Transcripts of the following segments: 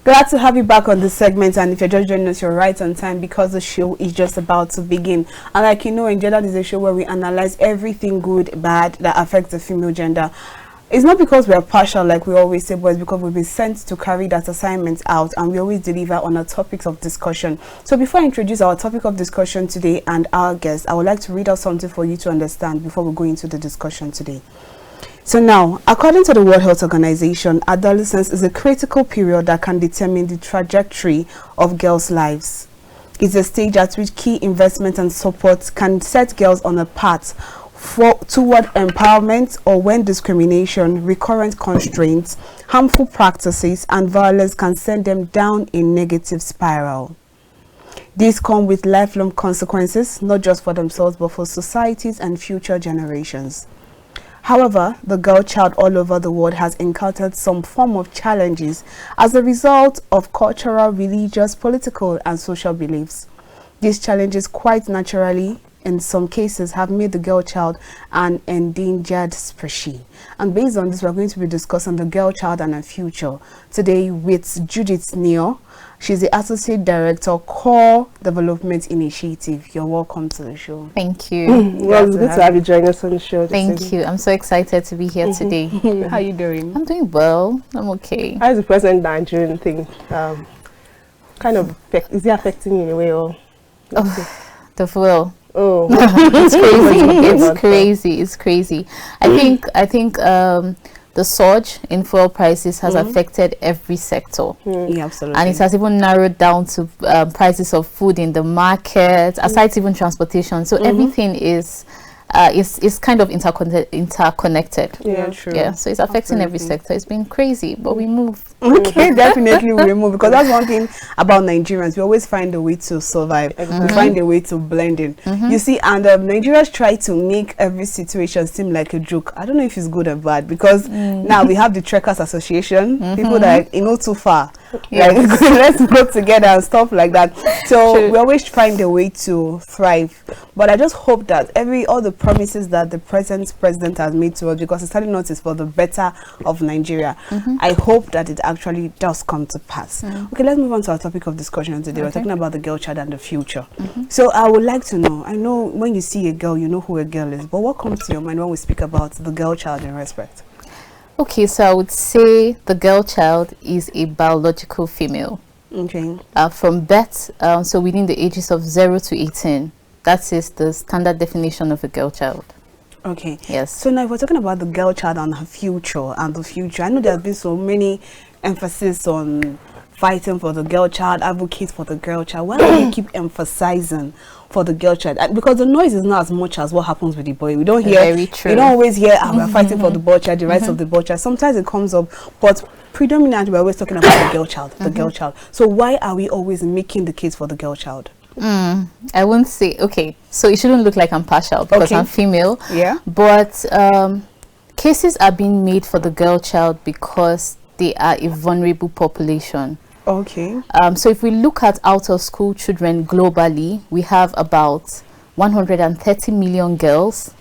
Glad to have you back on this segment, and if you're just joining us, you're right on time because the show is just about to begin. And like you know, Engendered is a show where we analyze everything good, bad that affects the female gender. It's not because we are partial like we always say, but it's because we've been sent to carry that assignment out, and we always deliver on our topics of discussion. So before I introduce our topic of discussion today and our guest, I would like to read out something for you to understand before we go into the discussion today. So now, according to the World Health Organization, adolescence is a critical period that can determine the trajectory of girls' lives. It's a stage at which key investment and support can set girls on a path toward empowerment, or when discrimination, recurrent constraints, harmful practices, and violence can send them down a negative spiral. These come with lifelong consequences, not just for themselves, but for societies and future generations. However, the girl child all over the world has encountered some form of challenges as a result of cultural, religious, political, and social beliefs. These challenges quite naturally, in some cases, have made the girl child an endangered species. And based on this, we're going to be discussing the girl child and her future today with Judith Nyior. She's the Associate Director, Core Development Initiative. You're welcome to the show. Thank you. Well, it's good to have you join us on the show. Thank you. I'm so excited to be here today. How are you doing? I'm doing well. I'm okay. How is the present Nigerian thing? Is it affecting you in a way, or? The fuel. Oh, it's crazy. It's crazy. I think the surge in fuel prices has affected every sector. Yeah, absolutely. And it has even narrowed down to prices of food in the market, aside even transportation. So everything is kind of interconnected. Yeah, true. Yeah, so it's affecting every sector. It's been crazy, but we move. Okay, definitely we move, because that's one thing about Nigerians. We always find a way to survive. We find a way to blend in. You see, and Nigerians try to make every situation seem like a joke. I don't know if it's good or bad, because now we have the Trekkers Association, people that too far. Like, let's go together and stuff like that. So we always find a way to thrive. But I just hope that all the promises that the present president has made to us, because it's telling us it's for the better of Nigeria, I hope that it actually does come to pass. Okay, let's move on to our topic of discussion today. We're talking about the girl child and the future. So I would like to know, I know when you see a girl, you know who a girl is, but what comes to your mind when we speak about the girl child in respect? Okay, so I would say the girl child is a biological female. Okay. From birth, so within the ages of 0 to 18. That is the standard definition of a girl child. Okay. Yes. So now if we're talking about the girl child and her future and the future, I know there's been so many emphasis on fighting for the girl child, advocates for the girl child. Why do you keep emphasizing for the girl child? Because the noise is not as much as what happens with the boy. We don't hear, very true. We don't always hear, we're fighting for the boy child, the rights of the boy child. Sometimes it comes up, but predominantly we're always talking about the girl child, the girl child. So why are we always making the case for the girl child? I won't say, okay, so it shouldn't look like I'm partial because I'm female. Yeah. But cases are being made for the girl child because they are a vulnerable population. Okay. So if we look at out of school children globally, we have about 130 million girls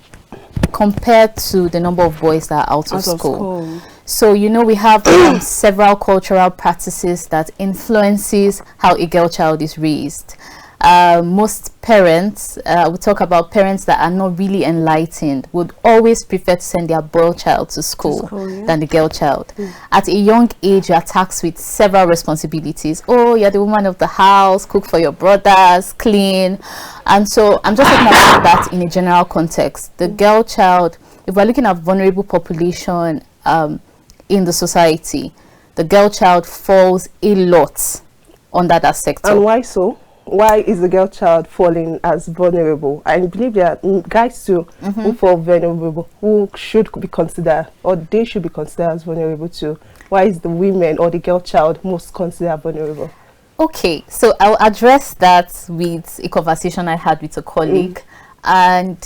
compared to the number of boys that are out of school. So, you know, we have several cultural practices that influences how a girl child is raised. Most parents, we talk about parents that are not really enlightened, would always prefer to send their boy child to school than the girl child. At a young age, you are tasked with several responsibilities. Oh, you're the woman of the house, cook for your brothers, clean. And so I'm just talking about that in a general context. The girl child, if we're looking at vulnerable population in the society, the girl child falls a lot under that sector. And why so? Why is the girl child falling as vulnerable? I believe there are guys too who fall vulnerable, who should be considered, or they should be considered as vulnerable too. Why is the women or the girl child most considered vulnerable? Okay, so I'll address that with a conversation I had with a colleague. And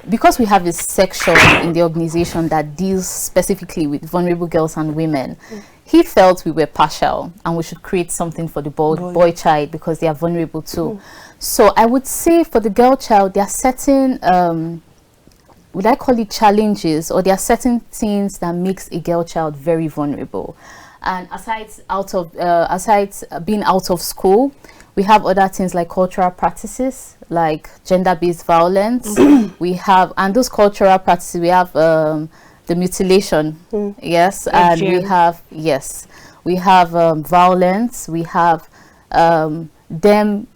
because we have a section in the organization that deals specifically with vulnerable girls and women, he felt we were partial and we should create something for the boy child because they are vulnerable too. So I would say for the girl child, there are certain, would I call it challenges, or there are certain things that makes a girl child very vulnerable. And aside being out of school, we have other things like cultural practices, like gender-based violence. We have, and those cultural practices, we have the mutilation, yes, and we have, yes, we have violence. We have them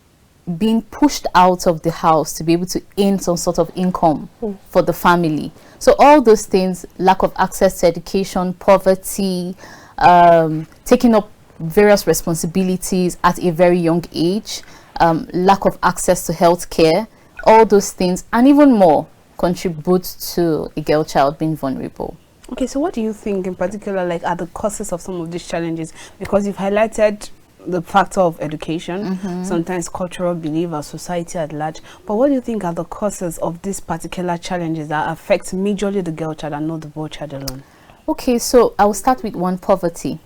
being pushed out of the house to be able to earn some sort of income for the family. So all those things, lack of access to education, poverty, taking up various responsibilities at a very young age, lack of access to health care, all those things and even more contribute to a girl child being vulnerable. Okay, so what do you think in particular, like, are the causes of some of these challenges? Because you've highlighted the factor of education, sometimes cultural belief or society at large, but what do you think are the causes of these particular challenges that affect majorly the girl child and not the boy child alone? Okay, so I will start with one: poverty.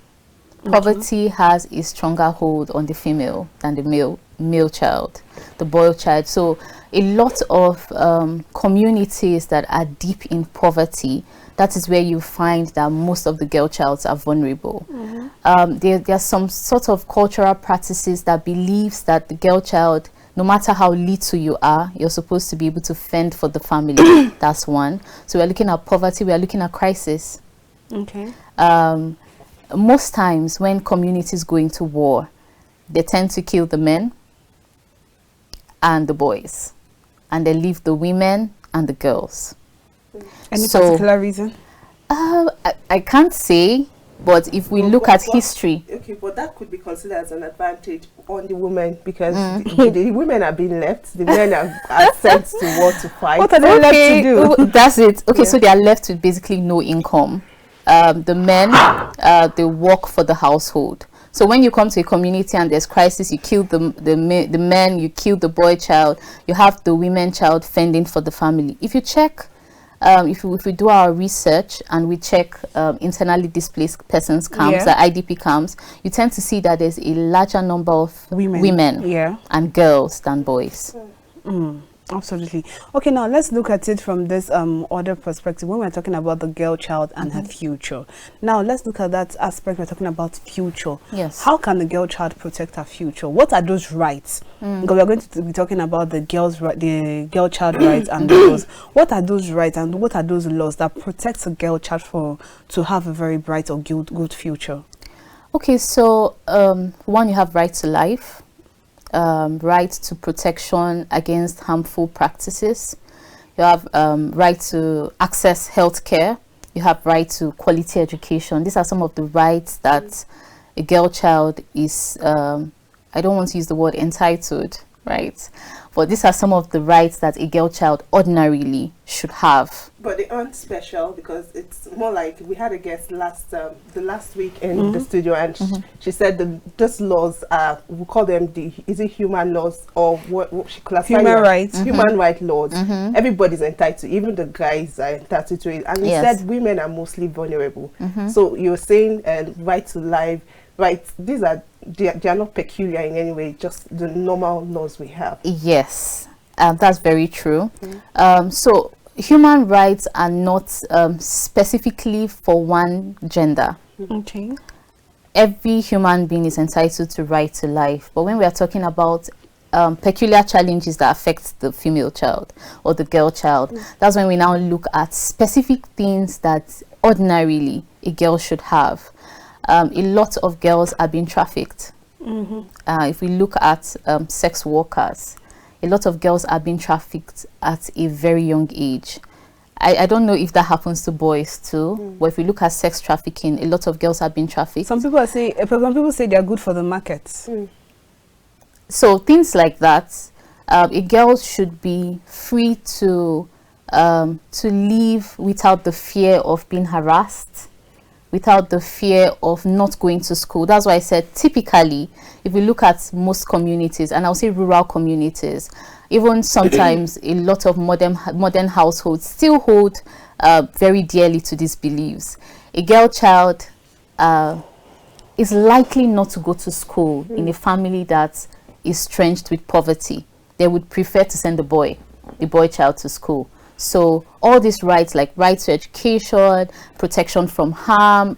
Poverty has a stronger hold on the female than the male child, the boy child. So a lot of communities that are deep in poverty, that is where you find that most of the girl childs are vulnerable. There are some sort of cultural practices that believes that the girl child, no matter how little you are, you're supposed to be able to fend for the family. That's one. So we're looking at poverty, we're looking at crisis. Okay. Most times when communities go into war, they tend to kill the men and the boys, and they leave the women and the girls. Any particular reason? I can't say, but if we look at history. Okay, but that could be considered as an advantage on the women, because the women are being left, the men are sent to war to fight. What are they left to do? That's it. Okay, so they are left with basically no income. The men, they work for the household. So when you come to a community and there's crisis, you kill the men, you kill the boy child, you have the women child fending for the family. If you check, if we do our research and we check internally displaced persons camps, the IDP camps, you tend to see that there's a larger number of women and girls than boys. Absolutely. Okay, now let's look at it from this other perspective. When we're talking about the girl child and her future, now let's look at that aspect. We're talking about future. Yes. How can the girl child protect her future? What are those rights? Because we're going to be talking about the girl child rights and the laws. What are those rights and what are those laws that protect a girl child to have a very bright or good future? Okay, so one, you have right to life. Right to protection against harmful practices. You have right to access health care. You have right to quality education. These are some of the rights that a girl child is, I don't want to use the word entitled, right? But these are some of the rights that a girl child ordinarily should have. But they aren't special, because it's more like, we had a guest the last week in the studio, and she said those laws are, we call them is it human laws, or what she classified human rights, human right laws. Everybody's entitled, even the guys are entitled to it. And he said women are mostly vulnerable. So you're saying right to life, right? These are they are not peculiar in any way, just the normal laws we have. Yes, that's very true. So human rights are not specifically for one gender. Okay. Every human being is entitled to right to life. But when we are talking about peculiar challenges that affect the female child or the girl child, that's when we now look at specific things that ordinarily a girl should have. A lot of girls are being trafficked. If we look at sex workers, a lot of girls are being trafficked at a very young age. I don't know if that happens to boys too, but if we look at sex trafficking, a lot of girls are being trafficked. Some people say they are good for the market. So things like that, a girl should be free to live without the fear of being harassed, without the fear of not going to school. That's why I said typically, if we look at most communities, and I'll say rural communities, even sometimes a lot of modern households still hold very dearly to these beliefs. A girl child is likely not to go to school in a family that is drenched with poverty. They would prefer to send the boy child to school. So all these rights, like right to education, protection from harm,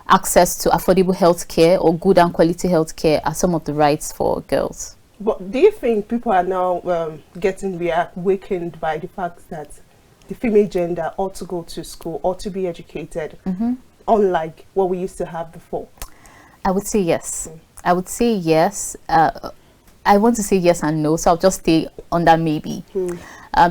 access to affordable healthcare or good and quality healthcare are some of the rights for girls. But do you think people are now getting reawakened by the fact that the female gender ought to go to school, ought to be educated, unlike what we used to have before? I would say yes. I would say yes. I want to say yes and no, so I'll just stay on that maybe.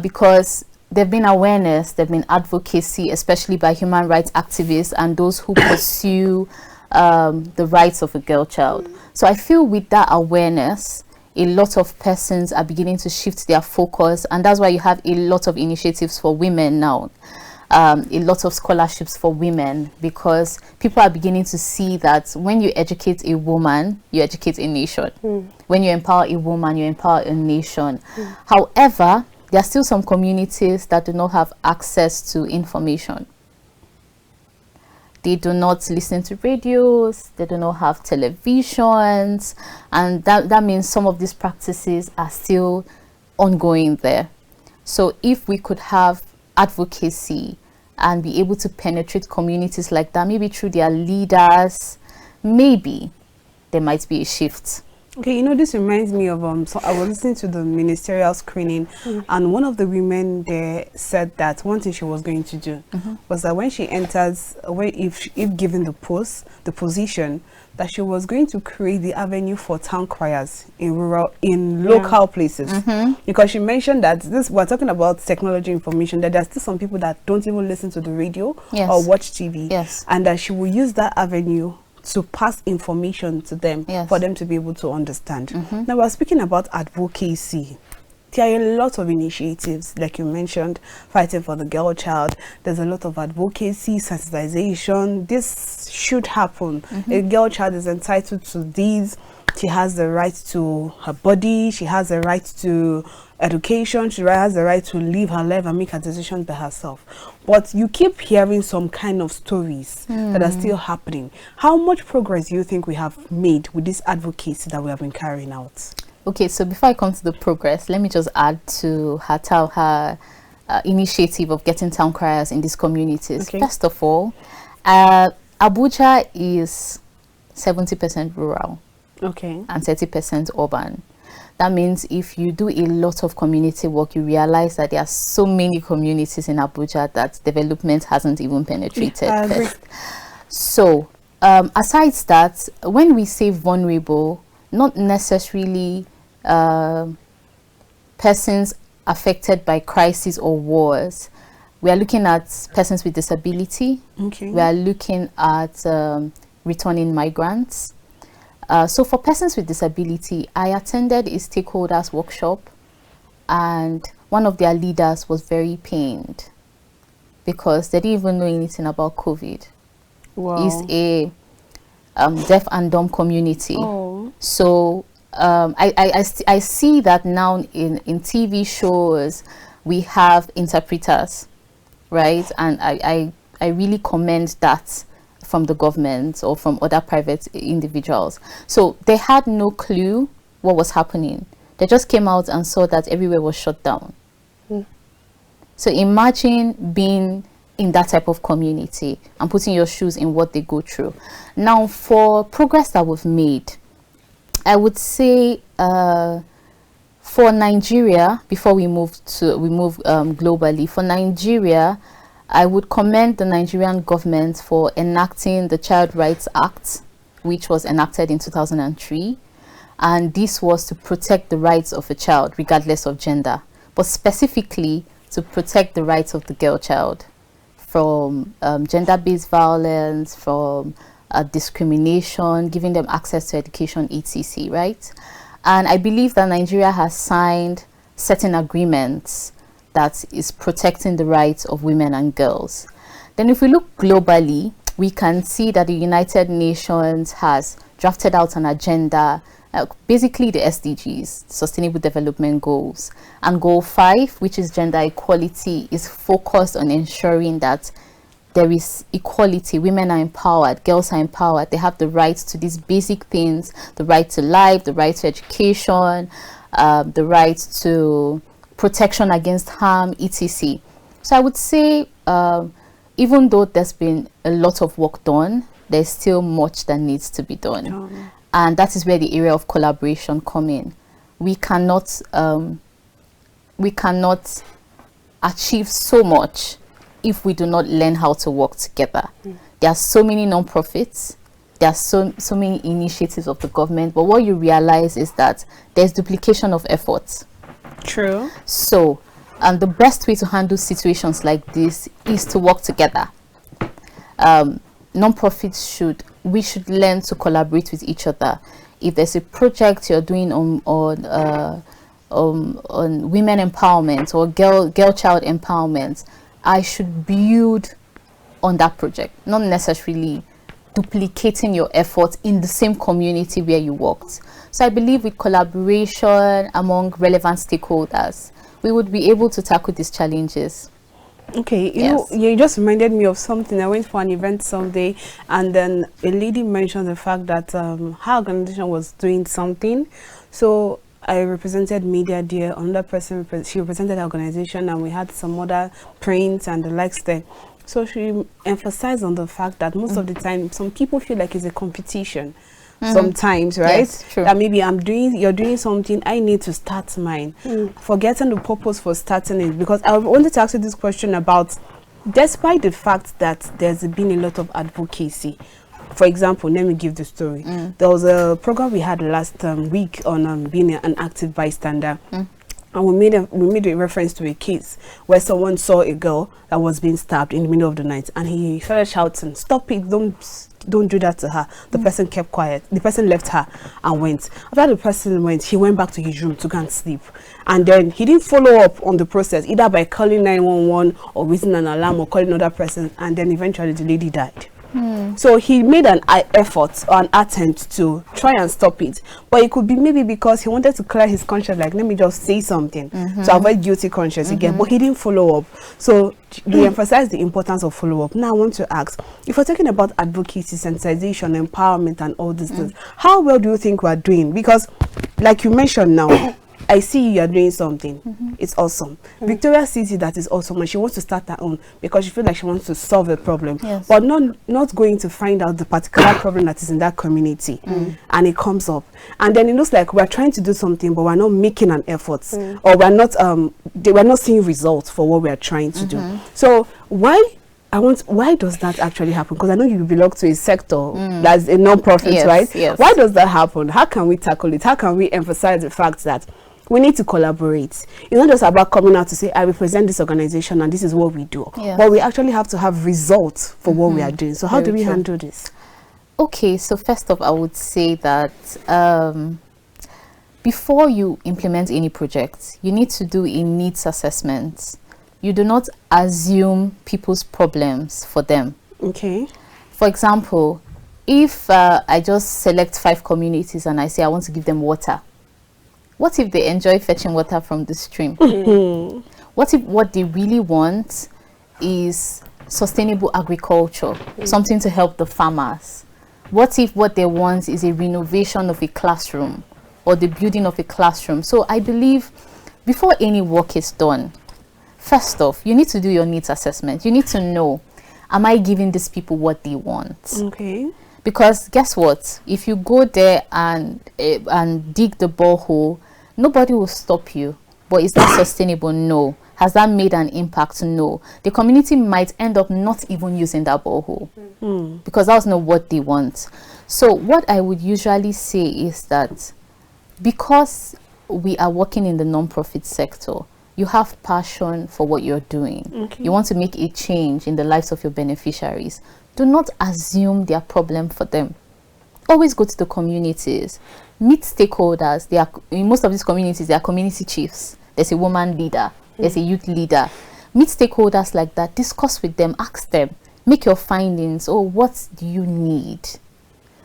Because there've been awareness, there've been advocacy, especially by human rights activists and those who pursue the rights of a girl child. So I feel with that awareness, a lot of persons are beginning to shift their focus, and that's why you have a lot of initiatives for women now. A lot of scholarships for women, because people are beginning to see that when you educate a woman, you educate a nation. When you empower a woman, you empower a nation. However, there are still some communities that do not have access to information. They do not listen to radios, they do not have televisions, and that means some of these practices are still ongoing there. So if we could have advocacy and be able to penetrate communities like that, maybe through their leaders, maybe there might be a shift. Okay, you know, this reminds me of so I was listening to the ministerial screening, and one of the women there said that one thing she was going to do was that when she enters, if given the position, that she was going to create the avenue for town criers in local places, because she mentioned that we're talking about technology information, that there's still some people that don't even listen to the radio or watch TV, and that she will use that avenue to pass information to them for them to be able to understand. Now we're speaking about advocacy. There are a lot of initiatives, like you mentioned, fighting for the girl child. There's a lot of advocacy, sensitization. This should happen. A girl child is entitled to these. She has the right to her body. She has the right to education. She has the right to live her life and make her decisions by herself. But you keep hearing some kind of stories that are still happening. How much progress do you think we have made with this advocacy that we have been carrying out? Okay, so before I come to the progress, let me just add to her initiative of getting town criers in these communities. Okay. First of all, Abuja is 70% rural, and 30% urban. That means if you do a lot of community work, you realize that there are so many communities in Abuja that development hasn't even penetrated. So, aside that, when we say vulnerable, not necessarily persons affected by crises or wars. We are looking at persons with disability. We are looking at returning migrants. So for persons with disability, I attended a stakeholders workshop, and one of their leaders was very pained because they didn't even know anything about COVID. It's a deaf and dumb community. So I see that now in TV shows we have interpreters, right? And I really commend that from the government or from other private individuals. So they had no clue what was happening. They just came out and saw that everywhere was shut down. So imagine being in that type of community and putting your shoes in what they go through. Now, for progress that we've made, I would say for Nigeria, before we move globally, for Nigeria, I would commend the Nigerian government for enacting the Child Rights Act, which was enacted in 2003. And this was to protect the rights of a child, regardless of gender, but specifically to protect the rights of the girl child from gender-based violence, from discrimination, giving them access to education, etc., right? And I believe that Nigeria has signed certain agreements that is protecting the rights of women and girls. Then if we look globally, we can see that the United Nations has drafted out an agenda, basically the SDGs, Sustainable Development Goals. And Goal 5, which is gender equality, is focused on ensuring that there is equality. Women are empowered, girls are empowered. They have the rights to these basic things, the right to life, the right to education, the right to protection against harm, etc. So I would say, even though there's been a lot of work done, there's still much that needs to be done. And that is where the area of collaboration come in. We cannot achieve so much if we do not learn how to work together. There are so many non-profits, there are so many initiatives of the government, but what you realize is that there's duplication of efforts. True. So the best way to handle situations like this is to work together. Non-profits we should learn to collaborate with each other. If there's a project you're doing on women empowerment or girl child empowerment, I should build on that project, not necessarily duplicating your efforts in the same community where you worked. So I believe with collaboration among relevant stakeholders, we would be able to tackle these challenges. Okay, you know, you just reminded me of something. I went for an event someday, and then a lady mentioned the fact that her organization was doing something. So I represented media there. Another person, she represented the organization, and we had some other prints and the likes there. So she emphasized on the fact that most of the time, some people feel like it's a competition. Sometimes, right? Yes, true. That maybe you're doing something, I need to start mine. Forgetting the purpose for starting it. Because I wanted to ask you this question about, despite the fact that there's been a lot of advocacy. For example, let me give the story. There was a program we had last week on being an active bystander. And we made a reference to a case where someone saw a girl that was being stabbed in the middle of the night, and he started shouting, "Stop it, don't do that to her." The person kept quiet. The person left her and went. After the person went, he went back to his room to go and sleep. And then he didn't follow up on the process, either by calling 911 or raising an alarm or calling another person, and then eventually the lady died. So he made an effort or an attempt to try and stop it, but it could be maybe because he wanted to clear his conscience, like, let me just say something to avoid guilty conscience again, but he didn't follow up. So they emphasize the importance of follow-up. Now I want to ask, if we're talking about advocacy, sensitization, empowerment and all these things, how well do you think we're doing? Because like you mentioned now, I see you are doing something. It's awesome. Victoria sees it, that is awesome, and she wants to start her own because she feels like she wants to solve a problem, but not going to find out the particular problem that is in that community, and it comes up, and then it looks like we're trying to do something, but we're not making an effort, or we're not seeing results for what we're trying to do. So why does that actually happen? Because I know you belong to a sector that's a non-profit, right? Yes. Why does that happen? How can we tackle it? How can we emphasize the fact that we need to collaborate? It's not just about coming out to say, I represent this organization and this is what we do. But we actually have to have results for what we are doing. So how do we handle this? Okay, so first off, I would say that before you implement any project, you need to do a needs assessment. You do not assume people's problems for them. Okay. For example, if I just select 5 communities and I say I want to give them water, what if they enjoy fetching water from the stream? What if what they really want is sustainable agriculture, something to help the farmers? What if what they want is a renovation of a classroom or the building of a classroom? So I believe before any work is done, first off, you need to do your needs assessment. You need to know, am I giving these people what they want? Okay. Because guess what? If you go there and dig the borehole, nobody will stop you. But is that sustainable? No. Has that made an impact? No. The community might end up not even using that borehole because that's not what they want. So what I would usually say is that because we are working in the non-profit sector, you have passion for what you're doing. You want to make a change in the lives of your beneficiaries. Do not assume their problem for them. Always go to the communities, meet stakeholders. In most of these communities, there are community chiefs. There's a woman leader. There's a youth leader. Meet stakeholders like that. Discuss with them. Ask them. Make your findings. Oh, what do you need?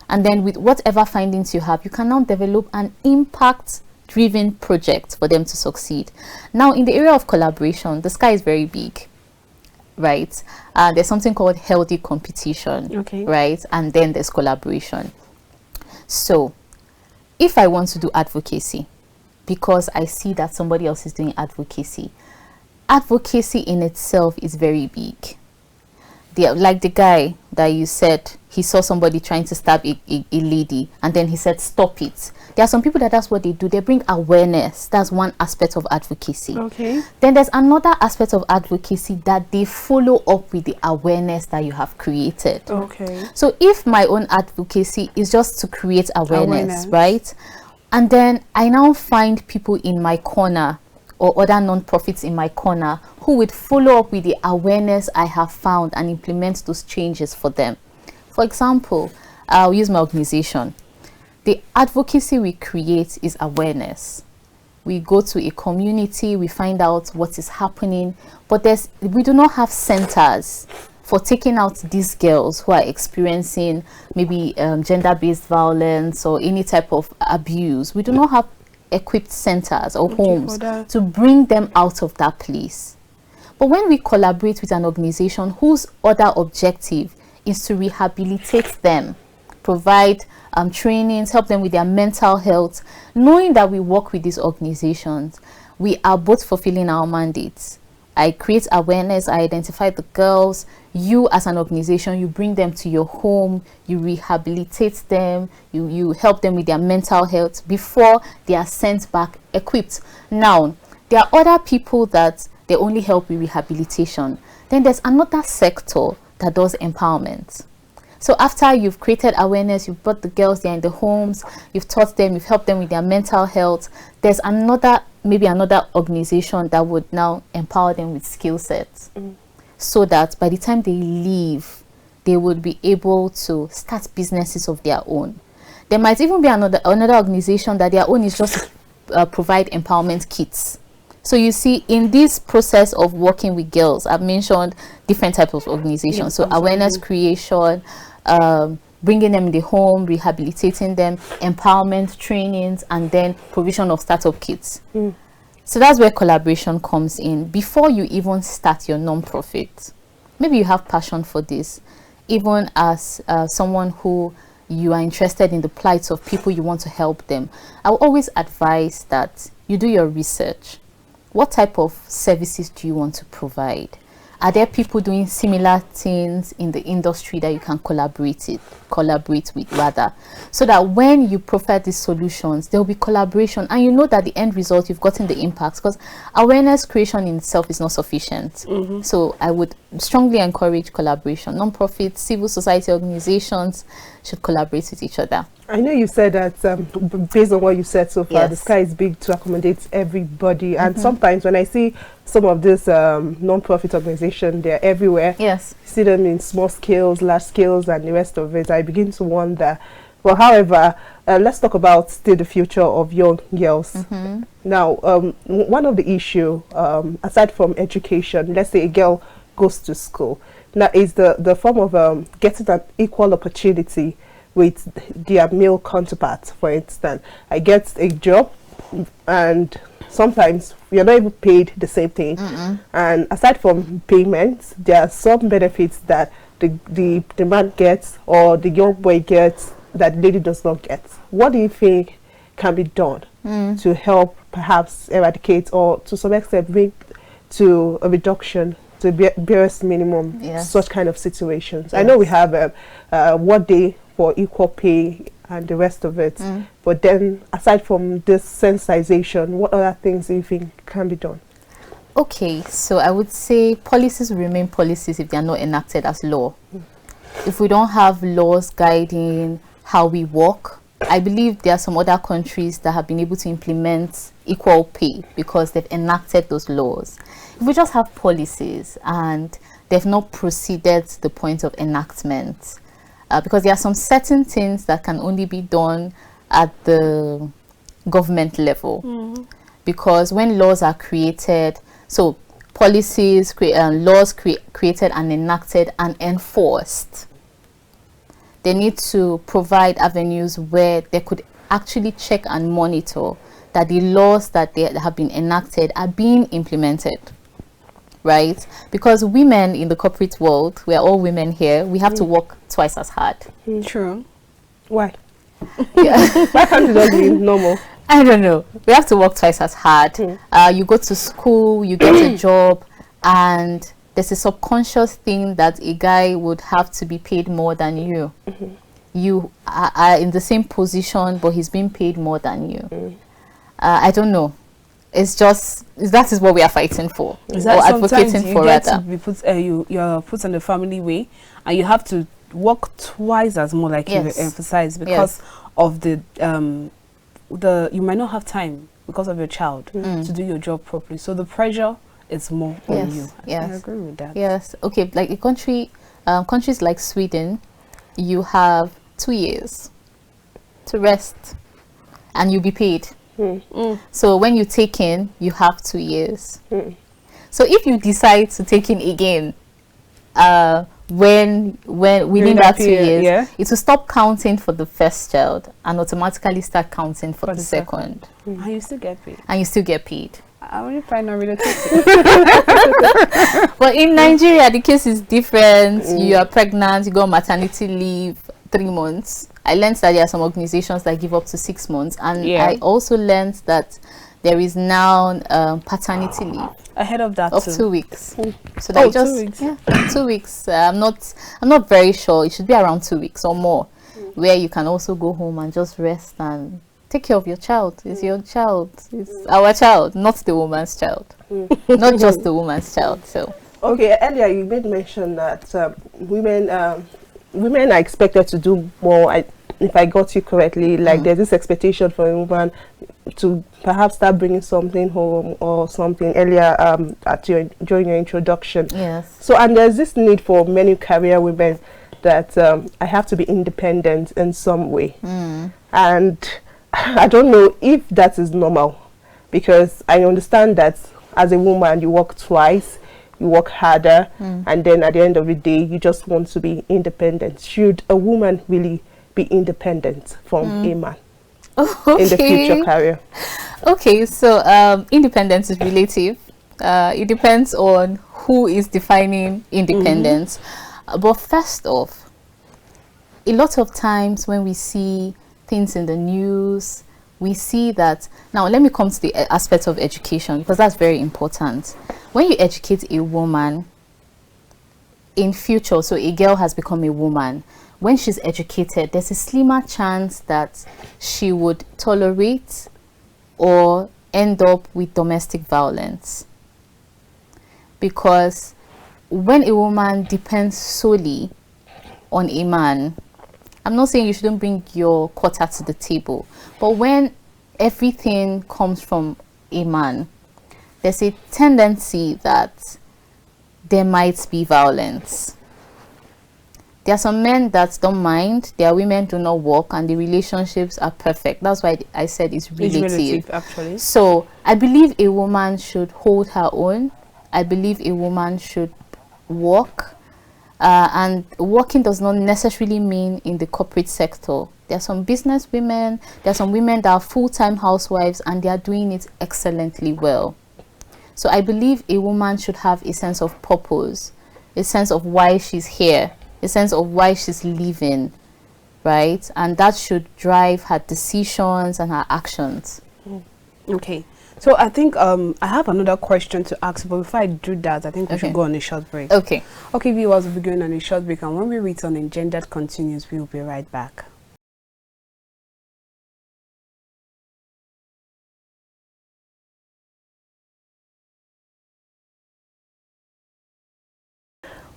And then with whatever findings you have, you can now develop an impact-driven project for them to succeed. Now, in the area of collaboration, the sky is very big, right? There's something called healthy competition, right? And then there's collaboration. So, if I want to do advocacy, because I see that somebody else is doing advocacy in itself is very big. Like the guy that you said, he saw somebody trying to stab a lady, and then he said, stop it. There are some people that's what they do. They bring awareness. That's one aspect of advocacy. Okay. Then there's another aspect of advocacy that they follow up with the awareness that you have created. Okay. So if my own advocacy is just to create awareness, right? And then I now find people in my corner or other non-profits in my corner who would follow up with the awareness I have found and implement those changes for them. For example, I'll use my organization. The advocacy we create is awareness. We go to a community, we find out what is happening, but we do not have centers for taking out these girls who are experiencing maybe gender-based violence or any type of abuse. We do not have equipped centers or homes to bring them out of that place. But when we collaborate with an organization whose other objective is to rehabilitate them, provide trainings, help them with their mental health, knowing that we work with these organizations, we are both fulfilling our mandates. I create awareness, I identify the girls, you as an organization, you bring them to your home, you rehabilitate them, you help them with their mental health before they are sent back equipped. Now, there are other people that they only help with rehabilitation. Then there's another sector that does empowerment. So after you've created awareness, you've brought the girls, they're in the homes, you've taught them, you've helped them with their mental health, there's maybe another organization that would now empower them with skill sets, so that by the time they leave, they would be able to start businesses of their own. There might even be another organization that their own is just provide empowerment kits. So you see, in this process of working with girls, I've mentioned different types of organizations. Yes, so awareness creation, bringing them in the home, rehabilitating them, empowerment trainings, and then provision of startup kits. So that's where collaboration comes in. Before you even start your non-profit, maybe you have passion for this, even as someone who you are interested in the plights of people, you want to help them. I will always advise that you do your research. What type of services do you want to provide? Are there people doing similar things in the industry that you can collaborate with rather, so that when you profile these solutions, there will be collaboration, and you know that the end result, you've gotten the impact, because awareness creation in itself is not sufficient. So I would strongly encourage collaboration. Non-profit, civil society organizations should collaborate with each other. I know you said that based on what you said so far, the sky is big to accommodate everybody. And sometimes when I see some of this non-profit organization, they're everywhere. Yes. See them in small scales, large scales, and the rest of it. I begin to wonder. Well, however, let's talk about still the future of young girls. Now, one of the issue, aside from education, let's say a girl goes to school, now is the form of getting an equal opportunity with their male counterparts. For instance, I get a job, and sometimes you're not even paid the same thing. And aside from payments, there are some benefits that the man gets or the young boy gets that the lady does not get. What do you think can be done to help perhaps eradicate, or to some extent bring to a reduction, to barest minimum, such kind of situations? I know we have 1 day for equal pay and the rest of it, but then aside from this sensitization, what other things do you think can be done? Okay, so I would say policies will remain policies if they are not enacted as law. If we don't have laws guiding how we work, I believe there are some other countries that have been able to implement equal pay because they've enacted those laws. If we just have policies and they've not proceeded to the point of enactment, because there are some certain things that can only be done at the government level. Because when laws are created, so policies, laws created and enacted and enforced, they need to provide avenues where they could actually check and monitor that the laws that they have been enacted are being implemented. Right? Because women in the corporate world, we are all women here, we have to work twice as hard. True. Why? Why can't it just be normal? I don't know. We have to work twice as hard. You go to school, you get a job, and there's a subconscious thing that a guy would have to be paid more than you. You are in the same position, but he's being paid more than you. I don't know. It's just that is what we are fighting for, or advocating for. Rather, to be put, you're put on the family way, and you have to work twice as more, like you emphasize, because of the you might not have time because of your child to do your job properly. So the pressure is more on you. Yes, I agree with that. Yes. Okay. Like a country, countries like Sweden, you have 2 years to rest, and you'll be paid. So when you take in, you have 2 years. So if you decide to take in again, when within that 2 years, it will stop counting for the first child and automatically start counting for the second. And you still get paid. And you still get paid. I only find not related. But in Nigeria, the case is different. You are pregnant, you go on maternity leave 3 months. I learned that there are some organizations that give up to 6 months, and I also learned that there is now paternity leave ahead of that of too. 2 weeks. So that 2 weeks. 2 weeks. I'm not very sure. It should be around 2 weeks or more, where you can also go home and just rest and take care of your child. It's your child. It's our child, not the woman's child. Not just the woman's child. So okay, earlier you made mention that women are expected to do more. If I got you correctly, like there's this expectation for a woman to perhaps start bringing something home or something earlier during your introduction. Yes. So, and there's this need for many career women that I have to be independent in some way. And I don't know if that is normal, because I understand that as a woman you work twice, you work harder, and then at the end of the day you just want to be independent. Should a woman really be independent from a man in the future career? Okay, so independence is relative. It depends on who is defining independence. But first off, a lot of times when we see things in the news, we see that, now let me come to the aspect of education, because that's very important. When you educate a woman in future, so a girl has become a woman, when she's educated, there's a slimmer chance that she would tolerate or end up with domestic violence. Because when a woman depends solely on a man, I'm not saying you shouldn't bring your quota to the table, but when everything comes from a man, there's a tendency that there might be violence. There are some men that don't mind, there are women do not work, and the relationships are perfect. That's why I said it's relative. It's relative, actually. So I believe a woman should hold her own. I believe a woman should work. And working does not necessarily mean in the corporate sector. There are some business women, there are some women that are full-time housewives, and they are doing it excellently well. So I believe a woman should have a sense of purpose, a sense of why she's here, a sense of why she's living, right? And that should drive her decisions and her actions. Okay. So I think I have another question to ask, but before I do that, I think we should go on a short break. Okay. Okay, viewers, we'll be going on a short break, and when we return, Engendered continues. We'll be right back.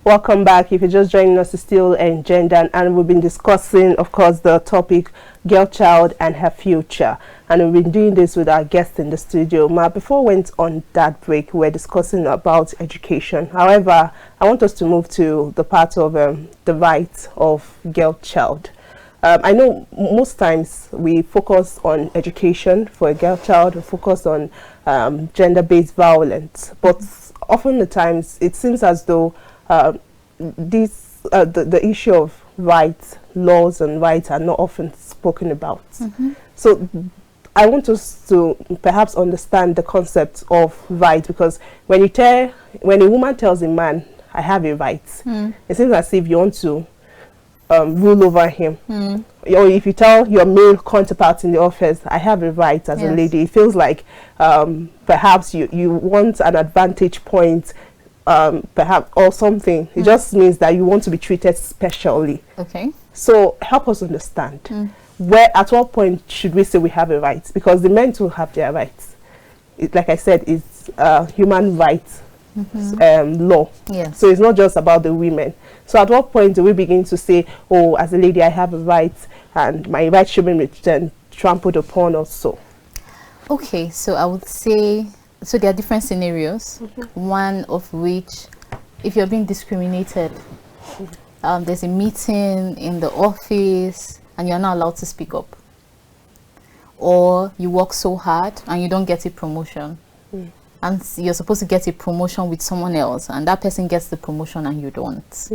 Welcome back. If you're just joining us, it's still Engendered, and we've been discussing, of course, the topic girl child and her future, and we've been doing this with our guests in the studio. Ma, before we went on that break, we were discussing about education. However, I want us to move to the part of the rights of girl child. I know most times we focus on education for a girl child, we focus on gender-based violence, but often the times it seems as though the issue of rights, laws and rights are not often spoken about. So I want us to perhaps understand the concept of right, because when a woman tells a man, I have a right, it seems as if you want to rule over him. Or if you tell your male counterpart in the office, I have a right as a lady, it feels like perhaps you want an advantage point perhaps, or something. It just means that you want to be treated specially. Okay. So help us understand, where, at what point should we say we have a right? Because the men too have their rights. Like I said, it's human rights law. Yes. So it's not just about the women. So at what point do we begin to say, oh, as a lady, I have a right, and my rights should be trampled upon also? Okay, so I would say, so there are different scenarios. One of which, if you're being discriminated, there's a meeting in the office and you're not allowed to speak up. Or you work so hard and you don't get a promotion. And you're supposed to get a promotion with someone else, and that person gets the promotion and you don't.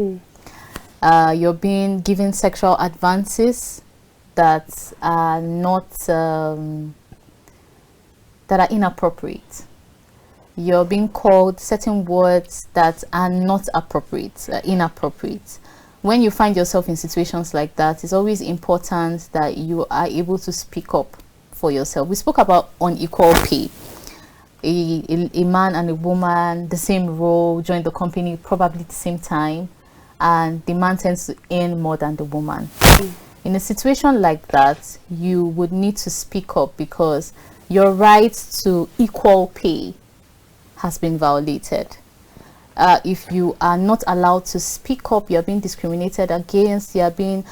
You're being given sexual advances that are not that are inappropriate. You're being called certain words that are not appropriate, inappropriate. When you find yourself in situations like that, it's always important that you are able to speak up for yourself. We spoke about unequal pay. A man and a woman, the same role, join the company probably at the same time, and the man tends to earn more than the woman. In a situation like that, you would need to speak up because your right to equal pay has been violated. If you are not allowed to speak up, you're being discriminated against, you're being,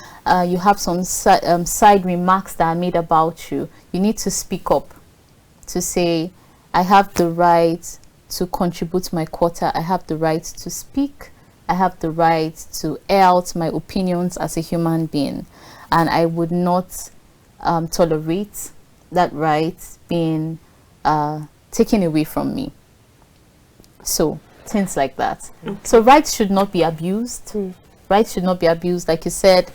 you have some side remarks that are made about you, you need to speak up to say, I have the right to contribute my quota, I have the right to speak, I have the right to air out my opinions as a human being, and I would not tolerate that right being taken away from me. So things like that. So rights should not be abused. Rights should not be abused. Like you said,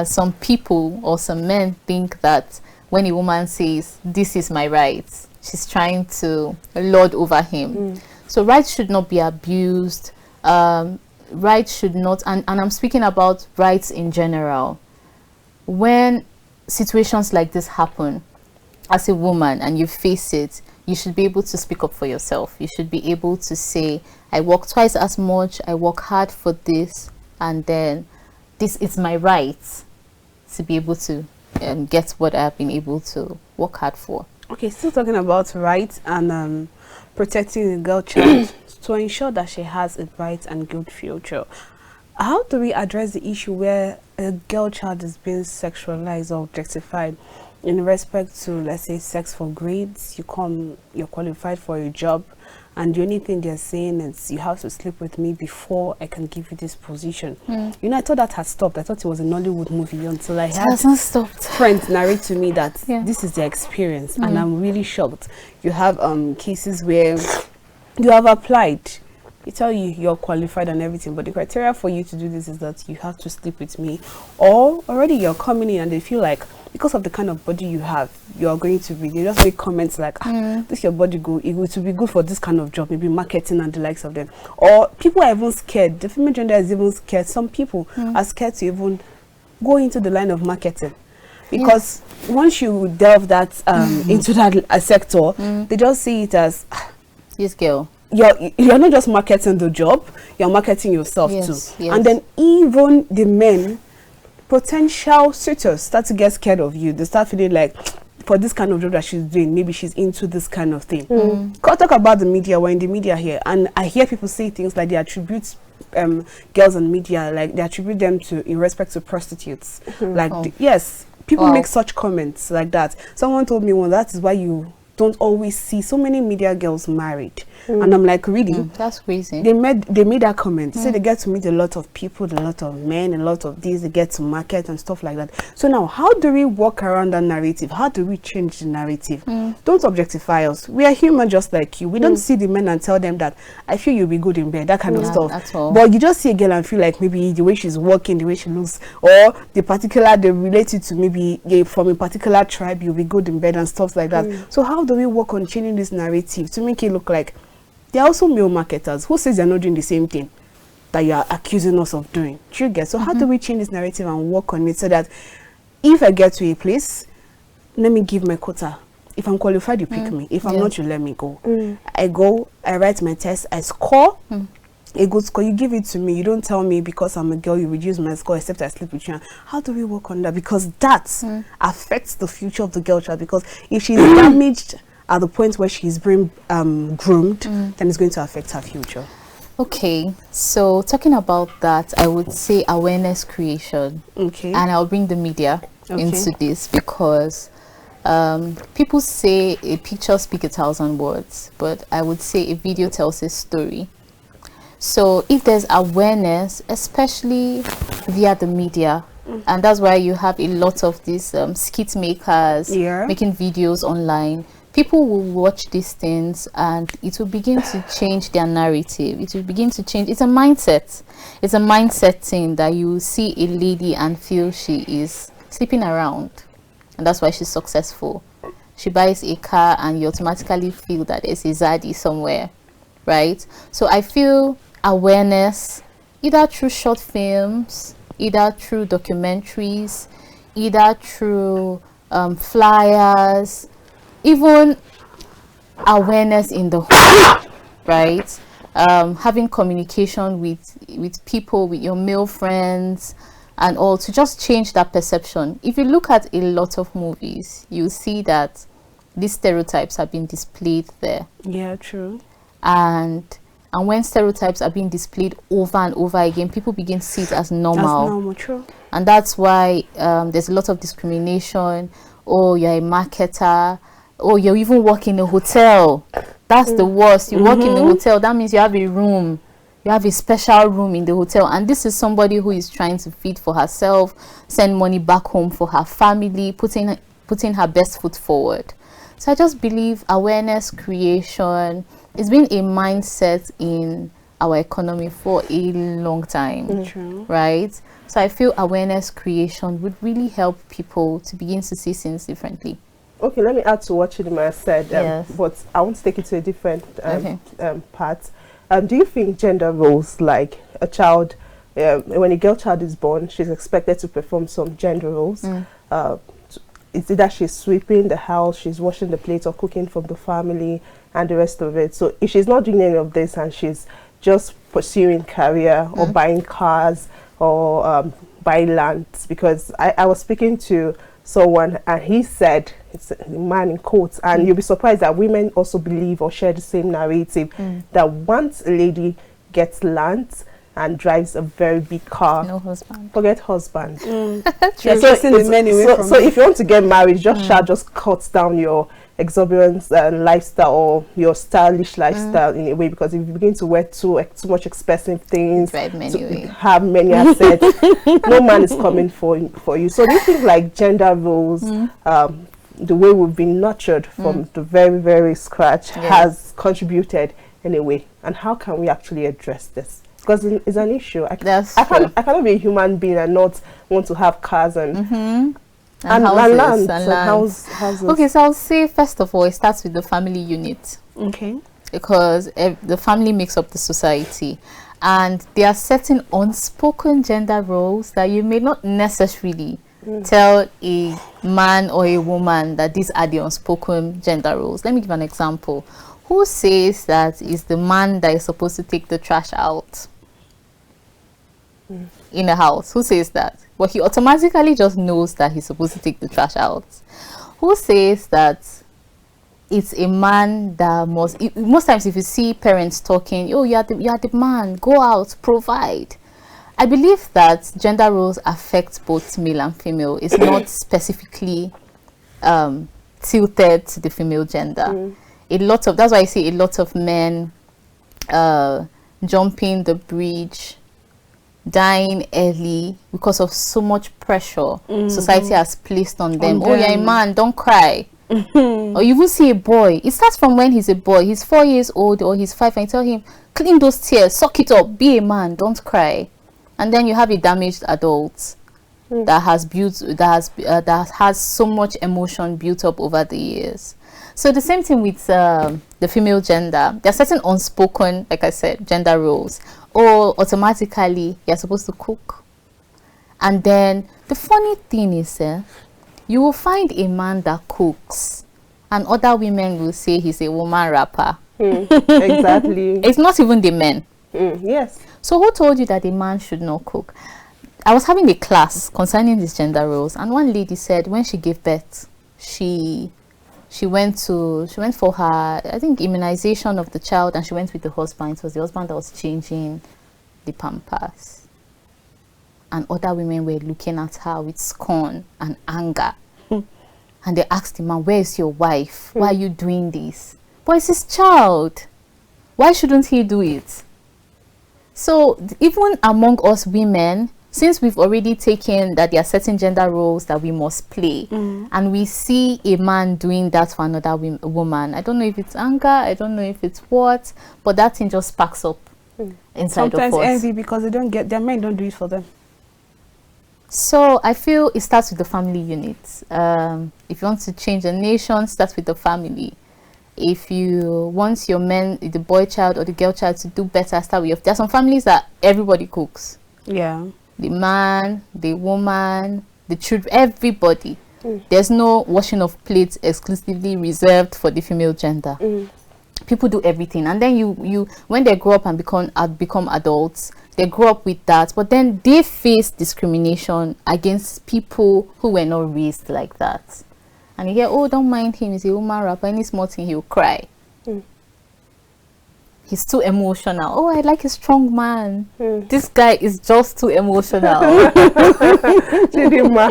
some people or some men think that when a woman says, this is my right, she's trying to lord over him. So rights should not be abused. Rights should not, and I'm speaking about rights in general. When situations like this happen, as a woman, and you face it, you should be able to speak up for yourself. You should be able to say, I work twice as much, I work hard for this, and then this is my right to be able to get what I've been able to work hard for. Okay, still talking about rights and protecting the girl child to ensure that she has a bright and good future. How do we address the issue where a girl child is being sexualized or objectified in respect to, let's say, sex for grades? You're qualified for a job, and the only thing they're saying is you have to sleep with me before I can give you this position. You know, I thought that had stopped. I thought it was a Nollywood movie until I had friends narrate to me that this is their experience, and I'm really shocked. You have cases where you have applied, they tell you you're qualified and everything, but the criteria for you to do this is that you have to sleep with me, or already you're coming in and they feel like because of the kind of body you have, you're going to be, they just make comments like, this your body go, it will be good for this kind of job, maybe marketing and the likes of them. Or people are even scared, the female gender is even scared. Some people are scared to even go into the line of marketing, because once you delve that into that sector, they just see it as this girl. You're not just marketing the job, you're marketing yourself too. And then even the men, potential suitors, start to get scared of you. They start feeling like, for this kind of job that she's doing, maybe she's into this kind of thing. Talk about the media. We're in the media here, and I hear people say things like they attribute girls and media, like they attribute them to in respect to prostitutes. Like yes, people make such comments like that. Someone told me, well, that is why you don't always see so many media girls married. And I'm like, really? That's crazy. They made that comment. They say they get to meet a lot of people, a lot of men, a lot of these, they get to market and stuff like that. So now, how do we walk around that narrative? How do we change the narrative? Don't objectify us. We are human just like you. We don't see the men and tell them that I feel you'll be good in bed, that kind of stuff. At all. But you just see a girl and feel like maybe the way she's walking, the way she looks, or they related to maybe from a particular tribe, you'll be good in bed and stuff like that. So how do we work on changing this narrative to make it look like there are also male marketers who says they're not doing the same thing that you are accusing us of doing? Do you get? So how do we change this narrative and work on it so that if I get to a place, let me give my quota. If I'm qualified, you pick me. If I'm not, you let me go. I go, I write my test, I score, a good score, you give it to me. You don't tell me because I'm a girl you reduce my score except I sleep with you. How do we work on that? Because that affects the future of the girl child. Because if she's damaged at the point where she's being groomed, then it's going to affect her future. Okay, so talking about that, I would say awareness creation. Okay. And I'll bring the media into this, because people say a picture speaks 1,000 words, but I would say a video tells a story. So if there's awareness, especially via the media, and that's why you have a lot of these skit makers making videos online, people will watch these things and it will begin to change their narrative. It will begin to change. It's a mindset. It's a mindset thing that you see a lady and feel she is sleeping around, and that's why she's successful. She buys a car and you automatically feel that there's a zaddy somewhere, right? So I feel awareness, either through short films, either through documentaries, either through flyers, even awareness in the home, right? Having communication with people, with your male friends and all, to just change that perception. If you look at a lot of movies, you see that these stereotypes have been displayed there. Yeah, true. And when stereotypes are being displayed over and over again, people begin to see it as normal. That's normal, true. And that's why there's a lot of discrimination. Oh, you're a marketer. Oh, you even work in a hotel. That's the worst. You work in a hotel. That means you have a room. You have a special room in the hotel. And this is somebody who is trying to feed for herself, send money back home for her family, putting her best foot forward. So I just believe awareness creation has been a mindset in our economy for a long time, right? So I feel awareness creation would really help people to begin to see things differently. Okay, let me add to what Chidinma said, but I want to take it to a different part. Do you think gender roles, like a child, when a girl child is born, she's expected to perform some gender roles? It's either she's sweeping the house, she's washing the plates or cooking for the family and the rest of it. So if she's not doing any of this and she's just pursuing career or buying cars or buying lands, because I was speaking to someone and he said, it's a man in quotes, and you'll be surprised that women also believe or share the same narrative, that once a lady gets land and drives a very big car, no husband, forget husband. So if you want to get married, just cut down your exuberance lifestyle or your stylish lifestyle in a way, because if you begin to wear too much expensive things, have many assets, no man is coming for you. So do you think like gender roles, the way we've been nurtured from the very, very scratch has contributed in a way? And how can we actually address this? Because it's an issue. I cannot be a human being and not want to have cars and houses. Okay, so I'll say first of all, it starts with the family unit. Okay. Because the family makes up the society, and there are certain unspoken gender roles that you may not necessarily tell a man or a woman that these are the unspoken gender roles. Let me give an example. Who says that it's the man that is supposed to take the trash out in a house? Who says that? But he automatically just knows that he's supposed to take the trash out. Who says that it's a man that must? Most times if you see parents talking, oh, you are the man, go out, provide. I believe that gender roles affect both male and female. It's not specifically tilted to the female gender. That's why I see a lot of men jumping the bridge, dying early because of so much pressure society has placed on them. Oh, you're a man, don't cry. Or you will see a boy. It starts from when he's a boy. He's 4 years old or he's 5, and you tell him, clean those tears, suck it up, be a man, don't cry. And then you have a damaged adult that has so much emotion built up over the years. So the same thing with the female gender. There are certain unspoken, like I said, gender roles. Or automatically you're supposed to cook. And then the funny thing is, you will find a man that cooks, and other women will say he's a woman rapper. Exactly. It's not even the men. Yes. So who told you that a man should not cook? I was having a class concerning these gender roles, and one lady said when she gave birth, she went for her, I think, immunization of the child, and she went with the husband. It was the husband that was changing the pampers, and other women were looking at her with scorn and anger. And they asked the man, where is your wife? Why are you doing this? But it's his child. Why shouldn't he do it? So even among us women, since we've already taken that there are certain gender roles that we must play, and we see a man doing that for another woman, I don't know if it's anger, I don't know if it's what, but that thing just sparks up inside of us. Sometimes envy, because they don't get, their men don't do it for them. So I feel it starts with the family unit. If you want to change a nation, starts with the family. If you want your men, the boy child or the girl child, to do better, start with there are some families that everybody cooks. Yeah. The man, the woman, the children, everybody. There's no washing of plates exclusively reserved for the female gender. People do everything, and then you when they grow up and become adults, they grow up with that, but then they face discrimination against people who were not raised like that. And you hear, oh, don't mind him, he's a woman rapper, any small thing he'll cry. He's too emotional. Oh, I like a strong man. This guy is just too emotional. Chidinma.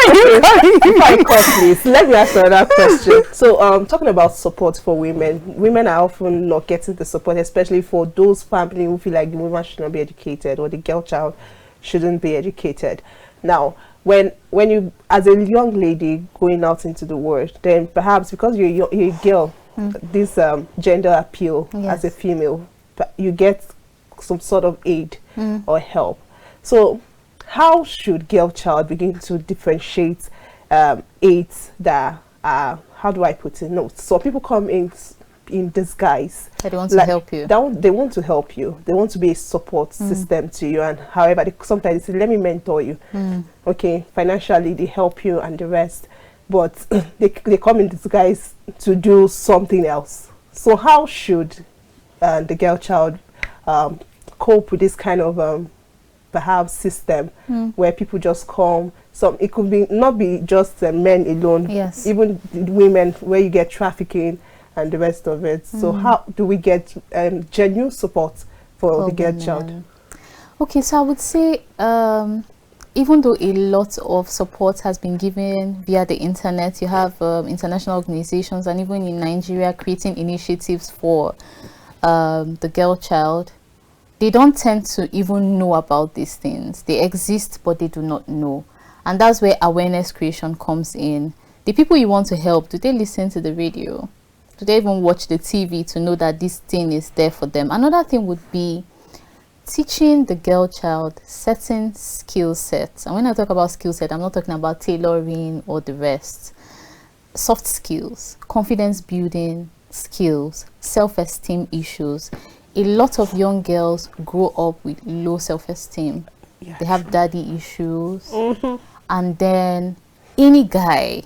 If I cut, please, let me ask another question. So, talking about support for women are often not getting the support, especially for those families who feel like the woman should not be educated or the girl child shouldn't be educated. Now, when you, as a young lady going out into the world, then perhaps because you're a girl, this gender appeal as a female, you get some sort of aid or help. So how should girl child begin to differentiate aids that are, how do I put it? No, so people come in disguise. They want to help you. They want to help you. They want to be a support system to you. And however, sometimes they say, let me mentor you. Okay, financially they help you and the rest. But they come in disguise to do something else. So how should the girl child cope with this kind of perhaps system where people just come? It could be not be just men alone. Yes. Even women, where you get trafficking and the rest of it. So how do we get genuine support for the girl child? Okay, so I would say even though a lot of support has been given via the internet, you have international organizations and even in Nigeria creating initiatives for the girl child, they don't tend to even know about these things. They exist, but they do not know. And that's where awareness creation comes in. The people you want to help, do they listen to the radio? Do they even watch the TV to know that this thing is there for them? Another thing would be teaching the girl child certain skill sets. And when I talk about skill set, I'm not talking about tailoring or the rest. Soft skills, confidence building skills, self-esteem issues. A lot of young girls grow up with low self-esteem. Yes. They have daddy issues. And then any guy,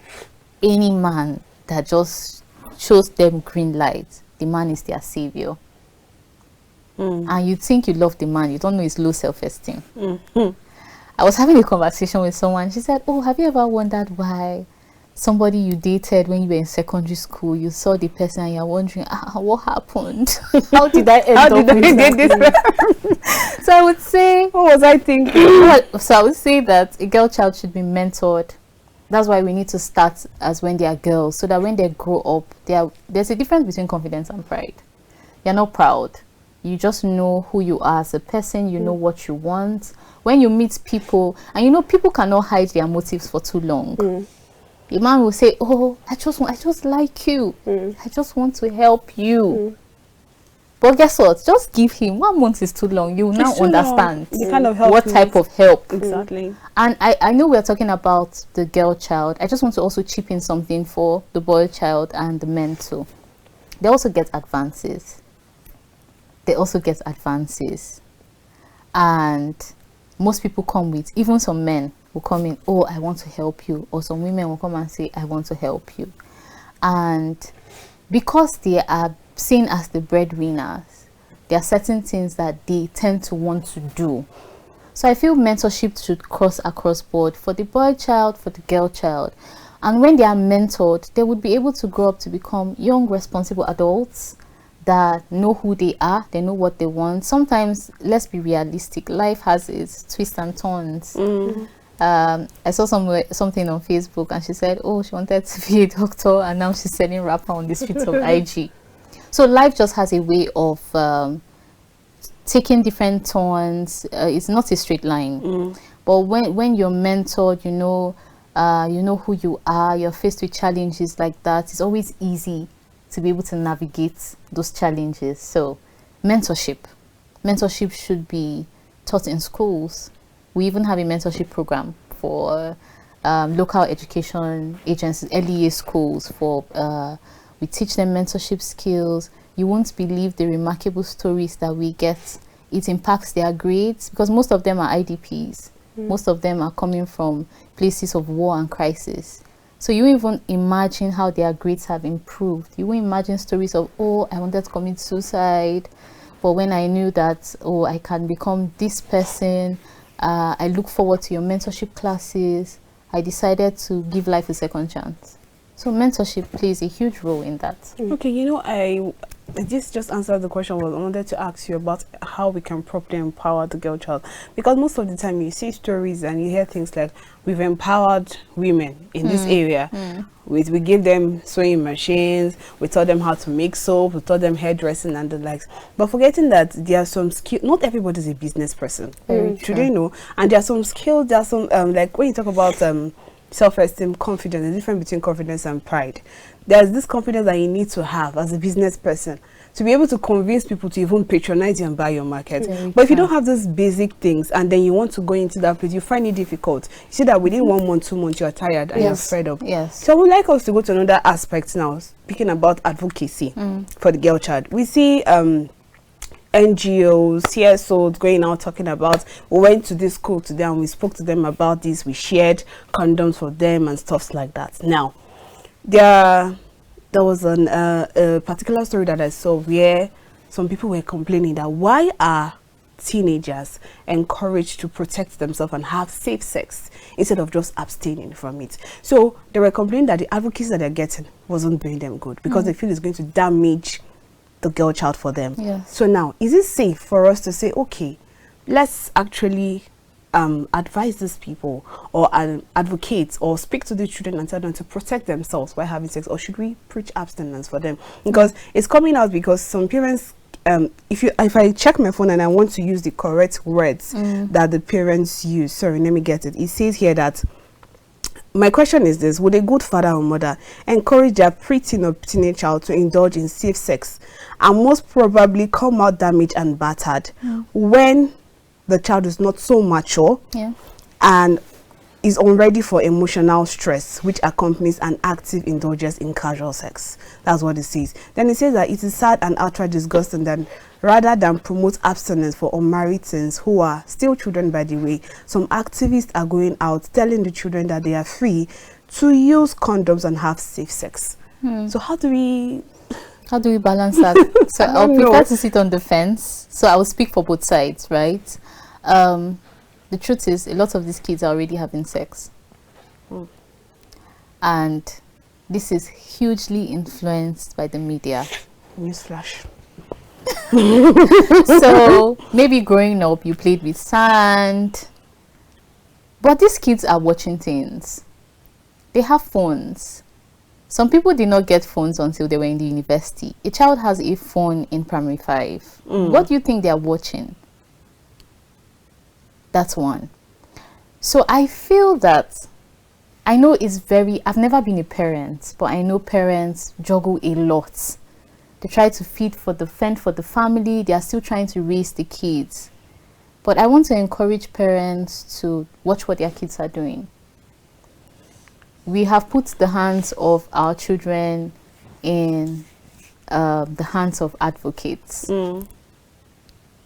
any man that just shows them green light, the man is their savior. And you think you love the man, you don't know his low self-esteem. I was having a conversation with someone. She said, oh, have you ever wondered why somebody you dated when you were in secondary school, you saw the person and you're wondering, what happened? How did I end up with this? So I would say, what was I thinking? So I would say that a girl child should be mentored. That's why we need to start as when they are girls, so that when they grow up, there's a difference between confidence and pride. You're not proud. You just know who you are as a person. You know what you want. When you meet people, and you know people cannot hide their motives for too long. A man will say, oh, I just like you. I just want to help you. But guess what? Just give him 1 month is too long. You will now understand kind of help what type of help. Exactly. And I know we're talking about the girl child. I just want to also chip in something for the boy child and the men too. They also get advances. And most people come with, even some men will come in, oh, I want to help you. Or some women will come and say, I want to help you. And because they are seen as the breadwinners, there are certain things that they tend to want to do. So I feel mentorship should cross across board for the boy child, for the girl child. And when they are mentored, they would be able to grow up to become young, responsible adults that know who they are, they know what they want. Sometimes, let's be realistic, life has its twists and turns. I saw something on Facebook, and she said, oh, she wanted to be a doctor, and now she's selling wrapper on the streets of IG. So life just has a way of taking different turns. It's not a straight line. But when you're mentored, you know who you are, you're faced with challenges like that, it's always easy to be able to navigate those challenges. So mentorship should be taught in schools. We even have a mentorship program for local education agencies, early year schools. We teach them mentorship skills. You won't believe the remarkable stories that we get. It impacts their grades because most of them are IDPs. Most of them are coming from places of war and crisis. So you even imagine how their grades have improved. You will imagine stories of, oh, I wanted to commit suicide, but when I knew that, oh, I can become this person, I look forward to your mentorship classes, I decided to give life a second chance. So mentorship plays a huge role in that. Okay, this just answered the question. I wanted to ask you about how we can properly empower the girl child, because most of the time you see stories and you hear things like, we've empowered women in this area. We give them sewing machines, we taught them how to make soap, we taught them hairdressing and the likes, but forgetting that there are some skills. Not everybody is a business person. Should they know? And there are some skills, there are some like when you talk about self-esteem, confidence, the difference between confidence and pride. There's this confidence that you need to have as a business person to be able to convince people to even patronize you and buy your market. But if you don't have those basic things and then you want to go into that place, you find it difficult. You see that within 1 month, 2 months, you're tired and you're fed up. So I would like us to go to another aspect now, speaking about advocacy for the girl child. We see NGOs, CSOs going out talking about, we went to this school today and we spoke to them about this, we shared condoms for them and stuff like that. Now, there was a particular story that I saw where some people were complaining that why are teenagers encouraged to protect themselves and have safe sex instead of just abstaining from it. So they were complaining that the advocacy that they're getting wasn't doing them good because they feel it's going to damage the girl child for them. So now, is it safe for us to say, okay, let's actually advise these people or advocate or speak to the children and tell them to protect themselves while having sex, or should we preach abstinence for them? Because it's coming out because some parents, if I check my phone and I want to use the correct words that the parents use, sorry, let me get it. It says here that, my question is this: would a good father or mother encourage their preteen or teenage child to indulge in safe sex and most probably come out damaged and battered when the child is not so mature and is unready for emotional stress, which accompanies an active indulgence in casual sex? That's what it says. Then it says that it is sad and outright disgusting that rather than promote abstinence for unmarried teens who are still children, by the way, some activists are going out telling the children that they are free to use condoms and have safe sex. So how do we balance that? So I'll prefer to sit on the fence. So I will speak for both sides, right? The truth is, a lot of these kids are already having sex. And this is hugely influenced by the media. Newsflash. So maybe growing up you played with sand, but these kids are watching things. They have phones. Some people did not get phones until they were in the university. A child has a phone in primary 5. What do you think they are watching? That's one. So I feel that, I know I've never been a parent, but I know parents juggle a lot. They try to fend for the family. They are still trying to raise the kids. But I want to encourage parents to watch what their kids are doing. We have put the hands of our children in the hands of advocates.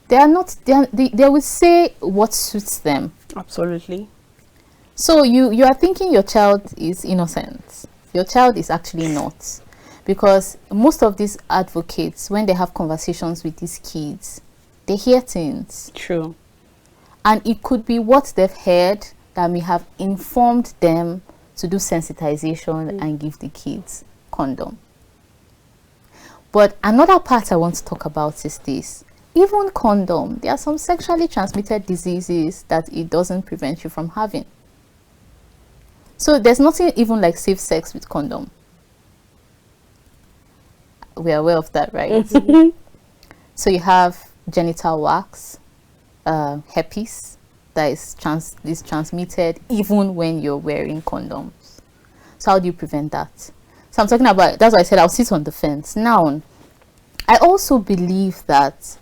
They will say what suits them. Absolutely. So you are thinking your child is innocent. Your child is actually not. Because most of these advocates, when they have conversations with these kids, they hear things. True. And it could be what they've heard that may have informed them to do sensitization and give the kids condom. But another part I want to talk about is this. Even condom, there are some sexually transmitted diseases that it doesn't prevent you from having. So there's nothing even like safe sex with condom. We are aware of that, right? So you have genital wax, herpes, that is transmitted even when you're wearing condoms. So how do you prevent that? So I'm talking about, that's why I said I'll sit on the fence. Now, I also believe that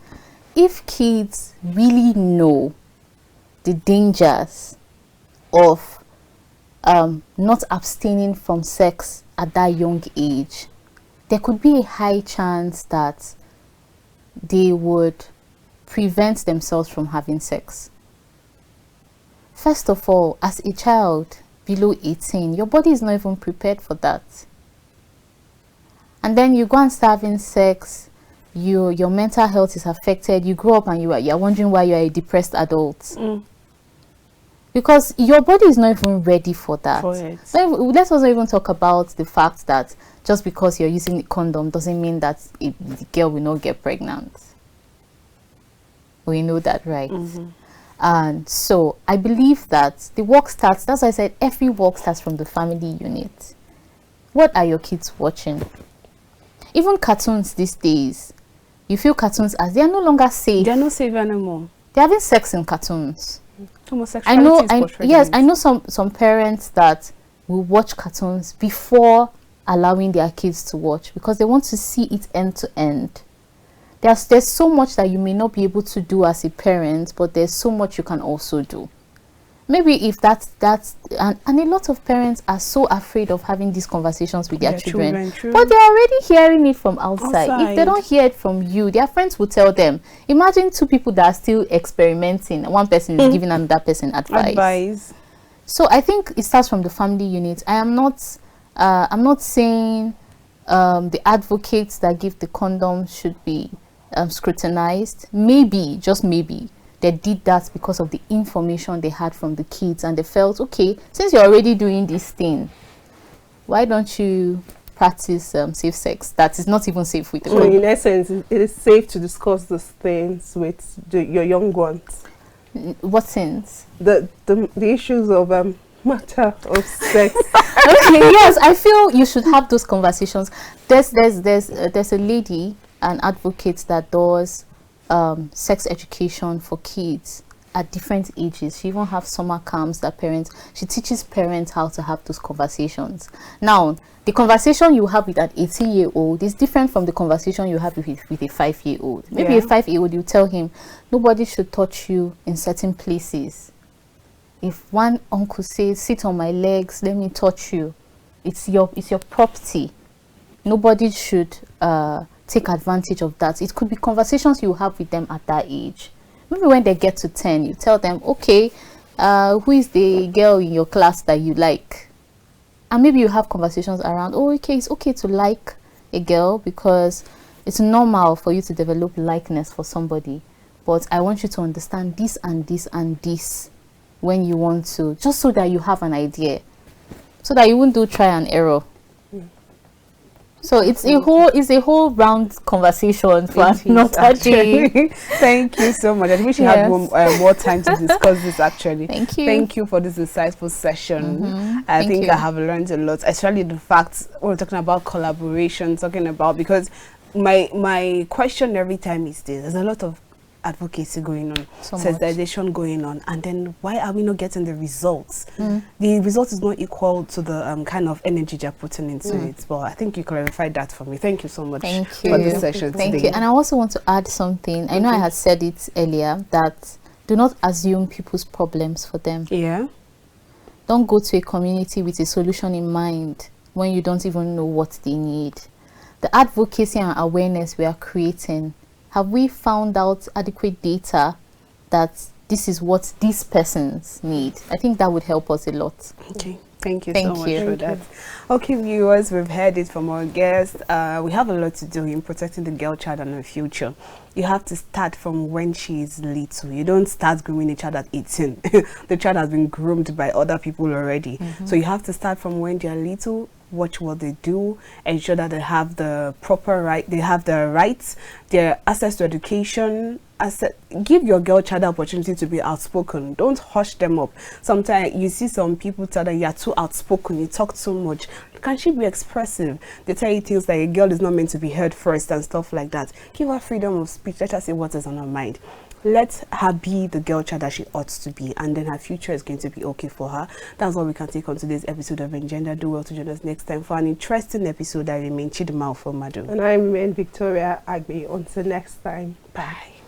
if kids really know the dangers of not abstaining from sex at that young age, there could be a high chance that they would prevent themselves from having sex. First of all, as a child below 18, your body is not even prepared for that. And then you go and start having sex, your mental health is affected, you grow up and you're wondering why you're a depressed adult. Because your body is not even ready for that. So let's also even talk about the fact that just because you're using a condom doesn't mean that the girl will not get pregnant. We know that, right? And so I believe that the work starts, that's why I said every work starts from the family unit. What are your kids watching? Even cartoons these days, you feel cartoons as they are no longer safe. They're not safe anymore. They're having sex in cartoons. Homosexuality I know some parents that will watch cartoons before allowing their kids to watch because they want to see it end to end. There's so much that you may not be able to do as a parent, but there's so much you can also do. Maybe if that's and a lot of parents are so afraid of having these conversations with their children, but they're already hearing it from outside. If they don't hear it from you, their friends will tell them. Imagine two people that are still experimenting. One person is giving another person advice. So I think it starts from the family unit. I'm not saying the advocates that give the condom should be scrutinized. Maybe, just maybe, they did that because of the information they had from the kids, and they felt, okay, since you're already doing this thing, why don't you practice safe sex that is not even safe with the condom? So in essence, it is safe to discuss these things with your young ones. What things? The issues of matter of sex. Okay, yes, I feel you should have those conversations. There's a lady, an advocate that does sex education for kids at different ages. She even have summer camps that she teaches parents how to have those conversations. Now, the conversation you have with an 18-year-old is different from the conversation you have with a 5-year-old. Maybe a 5-year-old, you tell him, nobody should touch you in certain places. If one uncle says, sit on my legs, let me touch you, it's your property. Nobody should take advantage of that. It could be conversations you have with them at that age. Maybe when they get to 10, you tell them, okay, who is the girl in your class that you like? And maybe you have conversations around, oh, okay, it's okay to like a girl because it's normal for you to develop likeness for somebody. But I want you to understand this and this and this when you want to, just so that you have an idea, so that you won't do try and error. So it's a whole round conversation for another day. Thank you so much. I think we should have more time to discuss this actually. Thank you. Thank you for this insightful session. I think I have learned a lot, especially the fact we're talking about collaboration, because my question every time is this: there's a lot of advocacy going on, sensitization going on, and then why are we not getting the results? The result is not equal to the kind of energy they're putting into it. But I think you clarified that for me. Thank you so much for this session today. Thank you. And I also want to add something. I know I had said it earlier that do not assume people's problems for them. Don't go to a community with a solution in mind when you don't even know what they need. The advocacy and awareness we are creating, have we found out adequate data that this is what these persons need? I think that would help us a lot. Okay. Thank you Thank so much you. for that. Okay, viewers, we've heard it from our guests. We have a lot to do in protecting the girl child and her future. You have to start from when she is little. You don't start grooming a child at 18. The child has been groomed by other people already. So you have to start from when they are little. Watch what they do, ensure that they have the proper they have the rights, their access to education. Give your girl child the opportunity to be outspoken. Don't hush them up. Sometimes you see some people tell them you're too outspoken, you talk too much. Can she be expressive? They tell you things like a girl is not meant to be heard first and stuff like that. Give her freedom of speech. Let her say what is on her mind. Let her be the girl child that she ought to be, and then her future is going to be okay for her. That's all we can take on today's episode of Engendered. Do well to join us next time for an interesting episode. I remain Chidinma Ufomadu. And I remain Victoria Agbi. Until next time. Bye.